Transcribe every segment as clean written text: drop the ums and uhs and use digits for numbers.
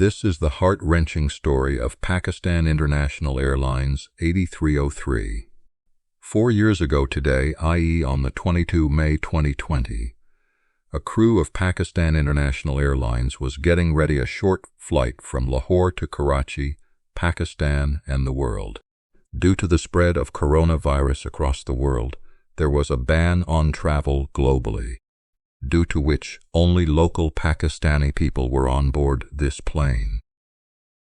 This is the heart-wrenching story of Pakistan International Airlines 8303. 4 years ago today, i.e. on the 22 May 2020, a crew of Pakistan International Airlines was getting ready a short flight from Lahore to Karachi, Pakistan, and the world. Due to the spread of coronavirus across the world, there was a ban on travel globally, due to which only local Pakistani people were on board this plane.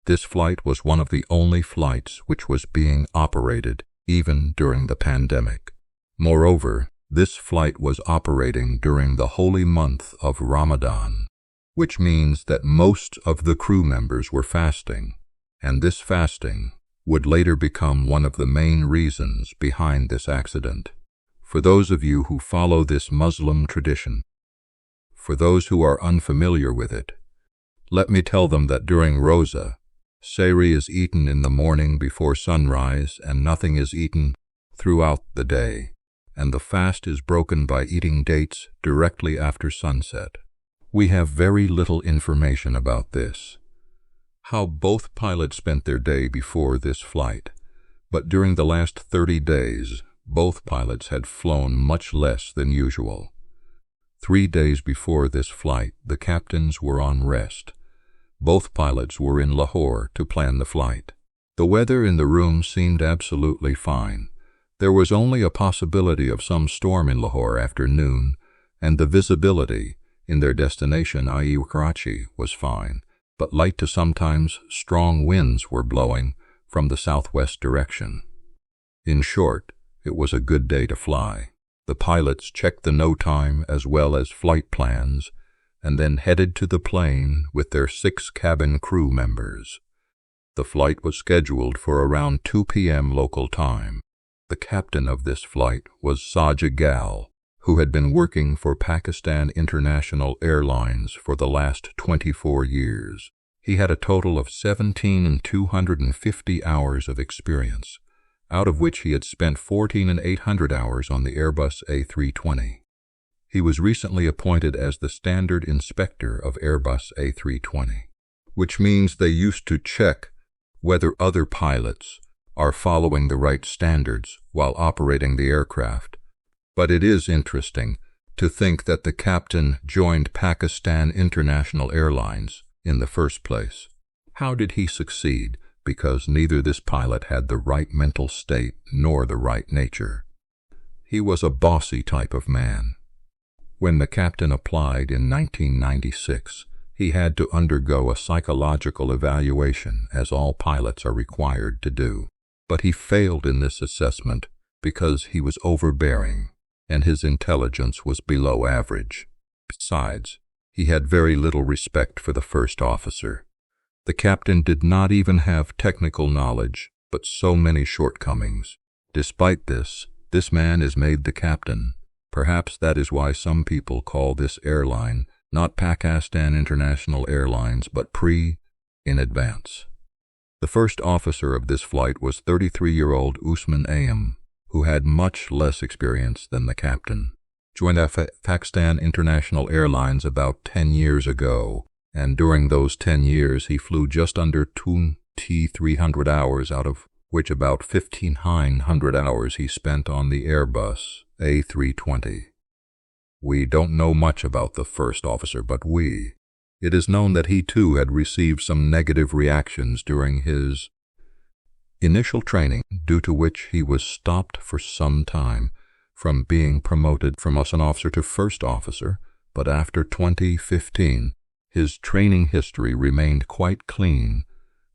This flight was one of the only flights which was being operated even during the pandemic. Moreover, this flight was operating during the holy month of Ramadan, which means that most of the crew members were fasting, and this fasting would later become one of the main reasons behind this accident. For those of you who follow this Muslim tradition, for those who are unfamiliar with it, let me tell them that during Roza, Sehri is eaten in the morning before sunrise and nothing is eaten throughout the day, and the fast is broken by eating dates directly after sunset. We have very little information about this, how both pilots spent their day before this flight, but during the last 30 days, both pilots had flown much less than usual. 3 days before this flight, the captains were on rest. Both pilots were in Lahore to plan the flight. The weather in the room seemed absolutely fine. There was only a possibility of some storm in Lahore after noon, and the visibility in their destination, i.e. Karachi, was fine, but light to sometimes strong winds were blowing from the southwest direction. In short, it was a good day to fly. The pilots checked the no time as well as flight plans, and then headed to the plane with their 6 cabin crew members. The flight was scheduled for around 2 p.m. local time. The captain of this flight was Sajid Gal, who had been working for Pakistan International Airlines for the last 24 years. He had a total of 17,250 hours of experience, out of which he had spent 14,800 hours on the Airbus A320. He was recently appointed as the standard inspector of Airbus A320, which means they used to check whether other pilots are following the right standards while operating the aircraft. But it is interesting to think that the captain joined Pakistan International Airlines in the first place. How did he succeed? Because neither this pilot had the right mental state nor the right nature. He was a bossy type of man. When the captain applied in 1996, he had to undergo a psychological evaluation, as all pilots are required to do. But he failed in this assessment because he was overbearing and his intelligence was below average. Besides, he had very little respect for the first officer. The captain did not even have technical knowledge, but so many shortcomings. Despite this, this man is made the captain. Perhaps that is why some people call this airline not Pakistan International Airlines, but in advance. The first officer of this flight was 33-year-old Usman Ayam, who had much less experience than the captain. Joined Pakistan International Airlines about 10 years ago, and during those 10 years he flew just under 2,300 hours, out of which about 1,500 hours he spent on the Airbus A320. We don't know much about the first officer, but it is known that he too had received some negative reactions during his initial training, due to which he was stopped for some time from being promoted from an officer to first officer, but after 2015, his training history remained quite clean,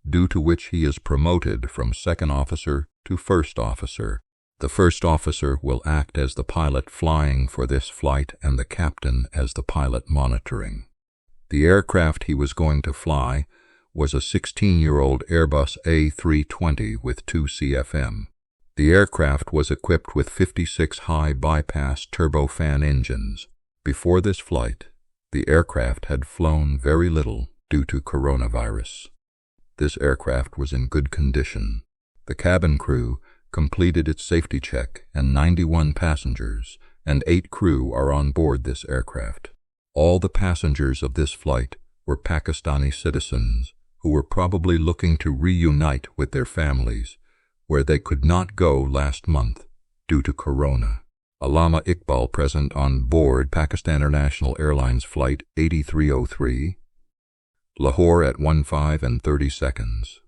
due to which he is promoted from second officer to first officer. The first officer will act as the pilot flying for this flight and the captain as the pilot monitoring. The aircraft he was going to fly was a 16-year-old Airbus A320 with 2 CFM. The aircraft was equipped with 56 high-bypass turbofan engines. Before this flight, the aircraft had flown very little due to coronavirus. This aircraft was in good condition. The cabin crew completed its safety check, and 91 passengers and 8 crew are on board this aircraft. All the passengers of this flight were Pakistani citizens who were probably looking to reunite with their families, where they could not go last month due to corona. Allama Iqbal, present on board Pakistan International Airlines Flight 8303, Lahore at 1:05:30.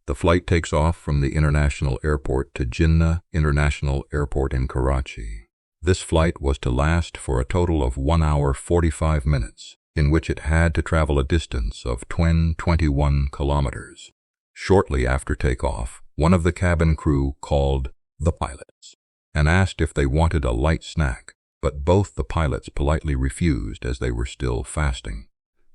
The flight takes off from the international airport to Jinnah International Airport in Karachi. This flight was to last for a total of 1 hour 45 minutes, in which it had to travel a distance of 21 kilometers. Shortly after takeoff, one of the cabin crew called the pilots and asked if they wanted a light snack, but both the pilots politely refused as they were still fasting.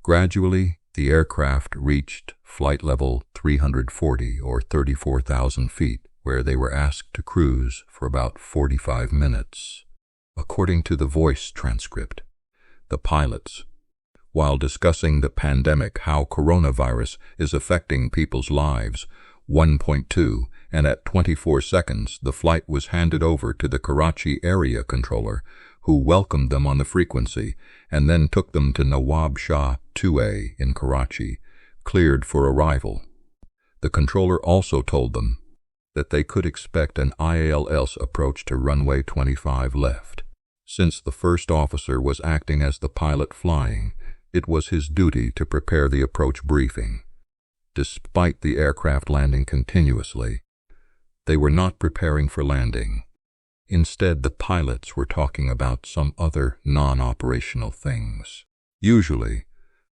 Gradually, the aircraft reached flight level 340 or 34,000 feet, where they were asked to cruise for about 45 minutes. According to the voice transcript, the pilots, while discussing the pandemic, how coronavirus is affecting people's lives, 1.2, and at 24 seconds, the flight was handed over to the Karachi area controller, who welcomed them on the frequency and then took them to Nawab Shah 2A in Karachi, cleared for arrival. The controller also told them that they could expect an IALS approach to runway 25 left. Since the first officer was acting as the pilot flying, it was his duty to prepare the approach briefing. Despite the aircraft landing continuously, they were not preparing for landing. Instead, the pilots were talking about some other non-operational things. Usually,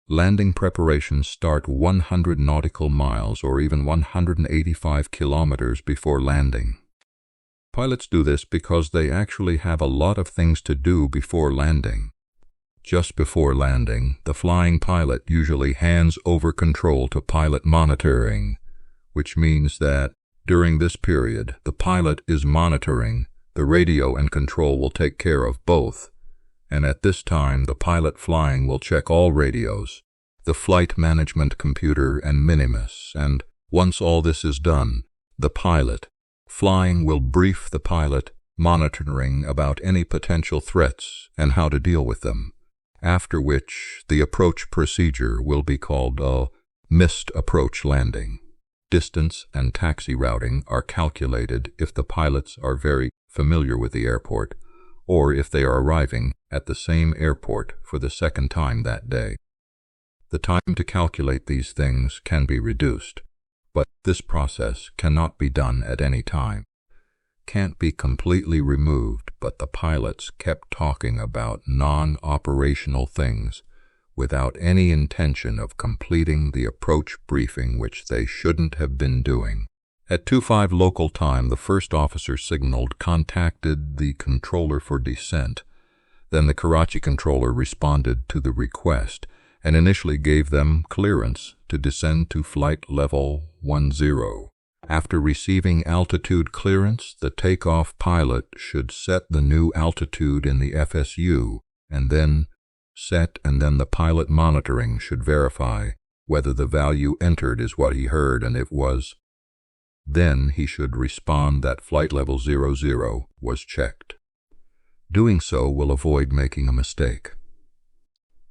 landing preparations start 100 nautical miles or even 185 kilometers before landing. Pilots do this because they actually have a lot of things to do before landing. Just before landing, the flying pilot usually hands over control to pilot monitoring, which means that during this period, the pilot is monitoring. The radio and control will take care of both, and at this time the pilot flying will check all radios, the flight management computer and Minimus, and once all this is done, the pilot flying will brief the pilot monitoring about any potential threats and how to deal with them, after which the approach procedure will be called a missed approach landing. Distance and taxi routing are calculated if the pilots are very familiar with the airport, or if they are arriving at the same airport for the second time that day. The time to calculate these things can be reduced, but this process cannot be done at any time. Can't be completely removed, but the pilots kept talking about non-operational things without any intention of completing the approach briefing, which they shouldn't have been doing. At 2:05 local time, the first officer signaled, contacted the controller for descent. Then the Karachi controller responded to the request and initially gave them clearance to descend to flight level 10. After receiving altitude clearance, the takeoff pilot should set the new altitude in the FSU and then the pilot monitoring should verify whether the value entered is what he heard, and if was, then he should respond that flight level 00 was checked. Doing so will avoid making a mistake.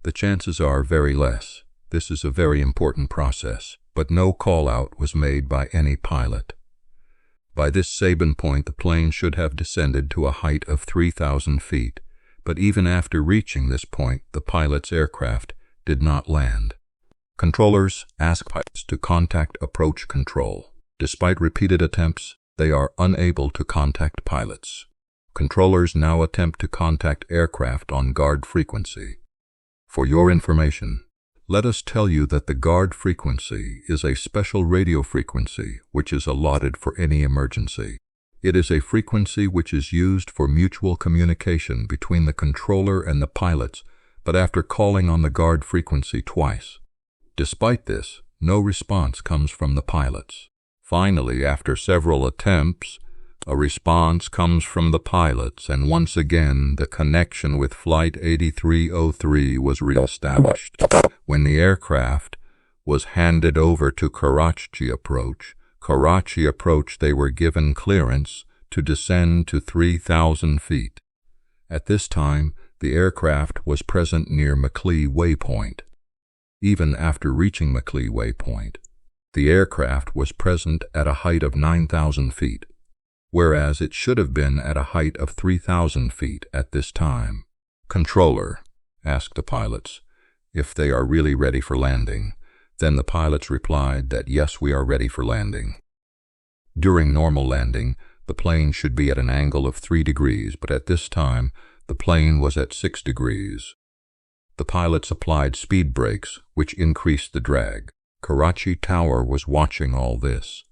The chances are very less. This is a very important process, but no call-out was made by any pilot. By this Sabin point, the plane should have descended to a height of 3,000 feet, but even after reaching this point, the pilot's aircraft did not land. Controllers ask pilots to contact approach control. Despite repeated attempts, they are unable to contact pilots. Controllers now attempt to contact aircraft on guard frequency. For your information, let us tell you that the guard frequency is a special radio frequency which is allotted for any emergency. It is a frequency which is used for mutual communication between the controller and the pilots, but after calling on the guard frequency twice. Despite this, no response comes from the pilots. Finally, after several attempts, a response comes from the pilots, and once again the connection with Flight 8303 was reestablished. When the aircraft was handed over to Karachi approach, they were given clearance to descend to 3,000 feet. At this time, the aircraft was present near Macleay Waypoint. Even after reaching Macleay Waypoint, The aircraft was present at a height of 9,000 feet, whereas it should have been at a height of 3,000 feet at this time. "Controller," asked the pilots, if they are really ready for landing. Then the pilots replied that yes, we are ready for landing. During normal landing, the plane should be at an angle of 3 degrees, but at this time, the plane was at 6 degrees. The pilots applied speed brakes, which increased the drag. Karachi Tower was watching all this.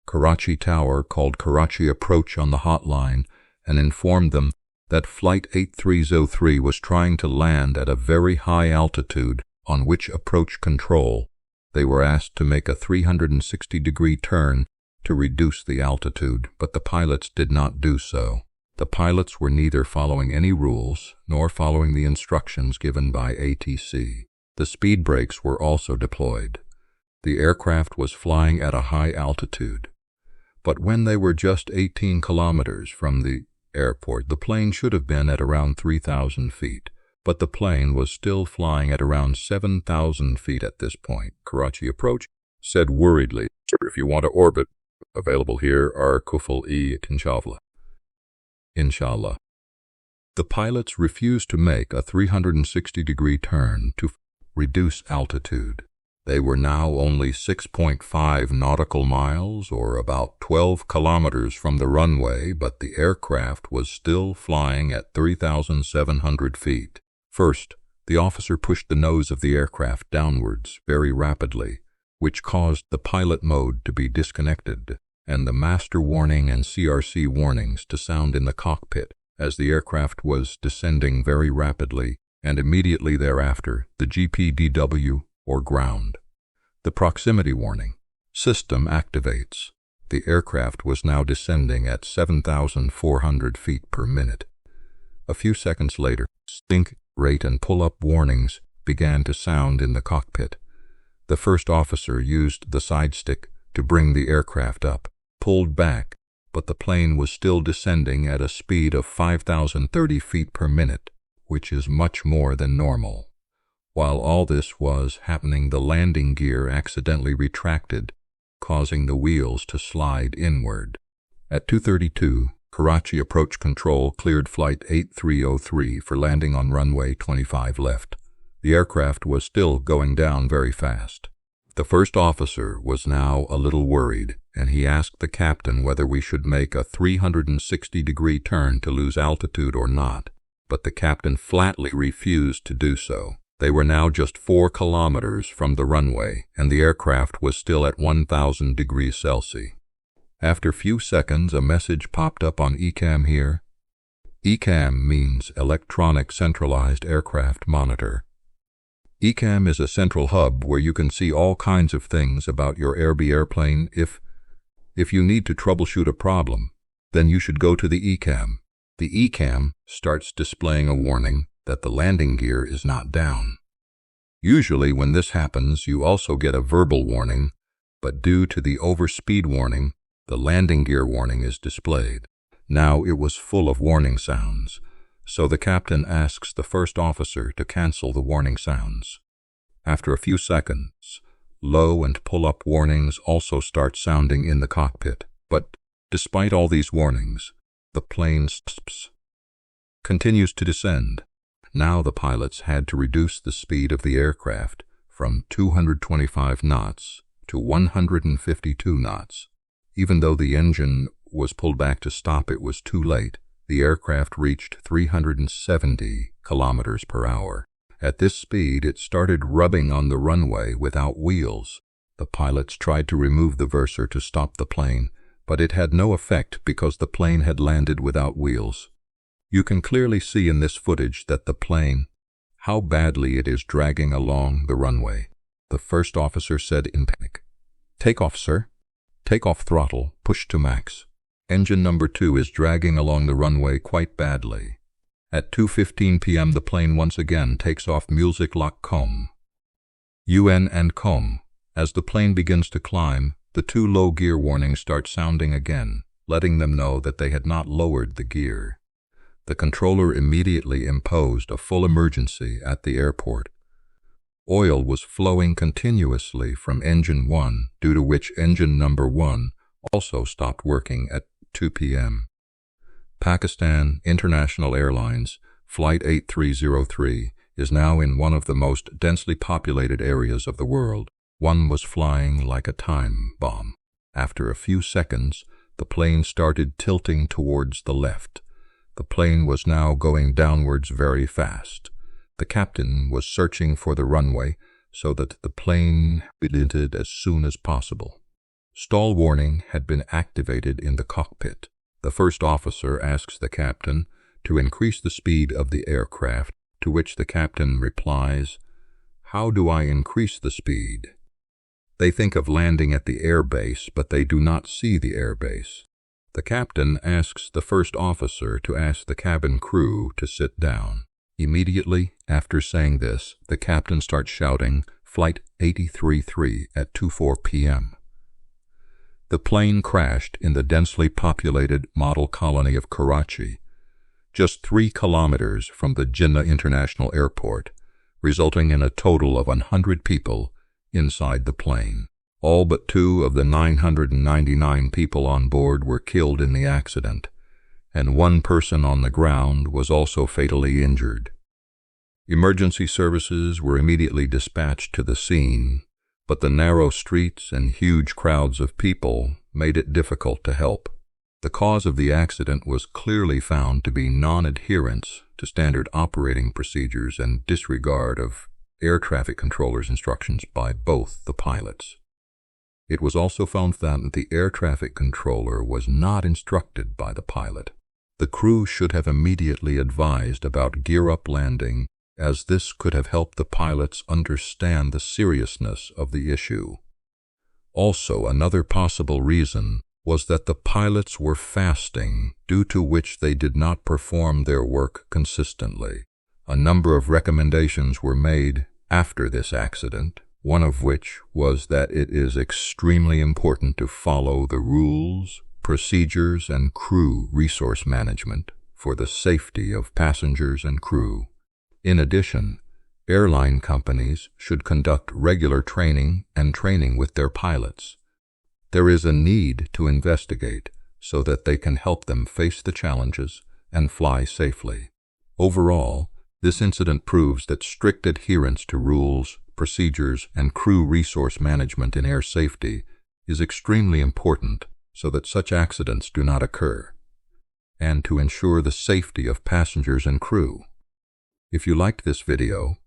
Karachi Tower called Karachi Approach on the hotline and informed them that Flight 8303 was trying to land at a very high altitude, on which approach control. They were asked to make a 360-degree turn to reduce the altitude, but the pilots did not do so. The pilots were neither following any rules nor following the instructions given by ATC. The speed brakes were also deployed. The aircraft was flying at a high altitude. But when they were just 18 kilometers from the airport, the plane should have been at around 3,000 feet. But the plane was still flying at around 7,000 feet at this point. Karachi Approach said worriedly, "Sir, if you want to orbit, available here are Kuful-e Inshallah." The pilots refused to make a 360-degree turn to reduce altitude. They were now only 6.5 nautical miles, or about 12 kilometers from the runway, but the aircraft was still flying at 3,700 feet. First, the officer pushed the nose of the aircraft downwards very rapidly, which caused the pilot mode to be disconnected, and the master warning and CRC warnings to sound in the cockpit as the aircraft was descending very rapidly, and immediately thereafter the GPDW, or ground. The proximity warning system activates. The aircraft was now descending at 7,400 feet per minute. A few seconds later, stink, rate, and pull-up warnings began to sound in the cockpit. The first officer used the side stick to bring the aircraft up, pulled back, but the plane was still descending at a speed of 5,030 feet per minute, which is much more than normal. While all this was happening, the landing gear accidentally retracted, causing the wheels to slide inward. At 2:32, Karachi Approach Control cleared Flight 8303 for landing on runway 25 left. The aircraft was still going down very fast. The first officer was now a little worried, and he asked the captain whether we should make a 360-degree turn to lose altitude or not, but the captain flatly refused to do so. They were now just 4 kilometers from the runway, and the aircraft was still at 1,000 degrees Celsius. After a few seconds, a message popped up on ECAM here. ECAM means Electronic Centralized Aircraft Monitor. ECAM is a central hub where you can see all kinds of things about your airplane. If you need to troubleshoot a problem, then you should go to the ECAM. The ECAM starts displaying a warning that the landing gear is not down. Usually when this happens, you also get a verbal warning, but due to the overspeed warning, the landing gear warning is displayed. Now it was full of warning sounds, so the captain asks the first officer to cancel the warning sounds. After a few seconds, low and pull-up warnings also start sounding in the cockpit, but despite all these warnings, the plane continues to descend. Now the pilots had to reduce the speed of the aircraft from 225 knots to 152 knots. Even though the engine was pulled back to stop, it was too late. The aircraft reached 370 kilometers per hour. At this speed, it started rubbing on the runway without wheels. The pilots tried to remove the verser to stop the plane, but it had no effect because the plane had landed without wheels. You can clearly see in this footage that the plane, how badly it is dragging along the runway. The first officer said in panic, "Take off, sir. Take off throttle, push to max." Engine number 2 is dragging along the runway quite badly. At 2:15 p.m. the plane once again takes off music lock com. UN and com. As the plane begins to climb, the 2 low gear warnings start sounding again, letting them know that they had not lowered the gear. The controller immediately imposed a full emergency at the airport. Oil was flowing continuously from engine 1, due to which engine number 1 also stopped working at 2 p.m. Pakistan International Airlines Flight 8303 is now in one of the most densely populated areas of the world. One was flying like a time bomb. After a few seconds, the plane started tilting towards the left. The plane was now going downwards very fast. The captain was searching for the runway so that the plane landed as soon as possible. Stall warning had been activated in the cockpit. The first officer asks the captain to increase the speed of the aircraft, to which the captain replies, "How do I increase the speed?" They think of landing at the airbase, but they do not see the airbase. The captain asks the first officer to ask the cabin crew to sit down. Immediately after saying this, the captain starts shouting, "Flight 83-3 at 2:04 p.m. The plane crashed in the densely populated model colony of Karachi, just 3 kilometers from the Jinnah International Airport, resulting in a total of 100 people inside the plane. All but 2 of the 999 people on board were killed in the accident, and 1 person on the ground was also fatally injured. Emergency services were immediately dispatched to the scene, but the narrow streets and huge crowds of people made it difficult to help. The cause of the accident was clearly found to be non-adherence to standard operating procedures and disregard of air traffic controllers' instructions by both the pilots. It was also found that the air traffic controller was not instructed by the pilot. The crew should have immediately advised about gear-up landing, as this could have helped the pilots understand the seriousness of the issue. Also, another possible reason was that the pilots were fasting, due to which they did not perform their work consistently. A number of recommendations were made after this accident, one of which was that it is extremely important to follow the rules, procedures, and crew resource management for the safety of passengers and crew. In addition, airline companies should conduct regular training with their pilots. There is a need to investigate so that they can help them face the challenges and fly safely. Overall, this incident proves that strict adherence to rules, procedures, and crew resource management in air safety is extremely important so that such accidents do not occur, and to ensure the safety of passengers and crew. If you liked this video,